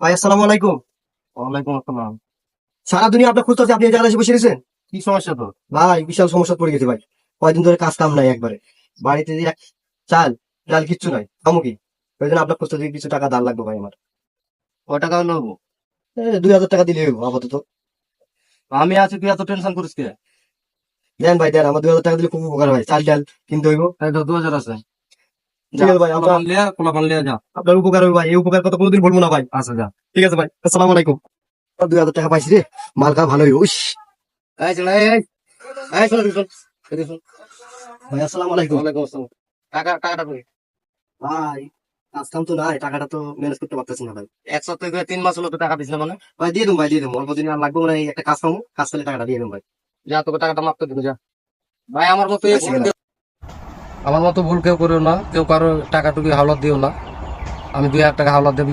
ভাই আসসালামু আলাইকুম। ওয়ালাইকুম আসসালাম। সারা দুনিয়া আপনার খুঁজতেছে, আপনি এই জায়গায় এসে বসে রয়েছেন। কি সমস্যা তো? ভাই বিশাল সমস্যা পড়ে গেছে ভাই। কয়দিন ধরে কাজ কাম নাই একবারে। বাড়িতে যে চাল ডাল কিচ্ছু নাই, খামো কি? ওই জন্য আপনার খুঁজতেছি, কিছু টাকা ধার লাগবে ভাই আমার। কয় টাকা নেবো? 2,000 টাকা দিলে হইবো আপাতত। আমি আছি, তুই এত টেনশন করিস কে? দেন ভাই দেন, আমার 2,000 টাকা দিলে খুব উপকার ভাই, চাল ডাল কিনতে হইবো। এই তো 2000 আছে। ঠিক আছে ভাই, কোলা পান লিয়া যা। আপনার উপকার হবে ভাই, এই উপকার কথা কোনোদিন বলবো না ভাই। আচ্ছা যা। ঠিক আছে ভাই, আসসালামু আলাইকুম। 2,000 টাকা পাইছি রে, মাল খা ভালো হইব। উস এই চল, এই শোন শোন এদিকে শোন। ভাই আসসালামু আলাইকুম। ওয়ালাইকুম আসসালাম। টাকাটা কই? ভাই কাজ কাম তো নাই, টাকাটা তো ম্যানেজ করতে পারতেছি না ভাই। এক সপ্তাহ করে 3 মাস হলো তো টাকা দিস না মানে? ভাই দিয়ে দেবো ভাই, দিয়ে দেবো, অল্প দিন আর লাগবে না, এই একটা কাজ পাবো, কাজ পেলে টাকাটা দিয়ে দেবো ভাই। যা, তোকে টাকাটা মাফ করে দিব যা। ভাই আমার মতো আচ্ছা, গেলাম। আমার মতো ভুল কেউ করিও না, কেউ কারো টাকাটুকু হাওলাত দিও না। আমি 2000 টাকা হাওলাত দেবো।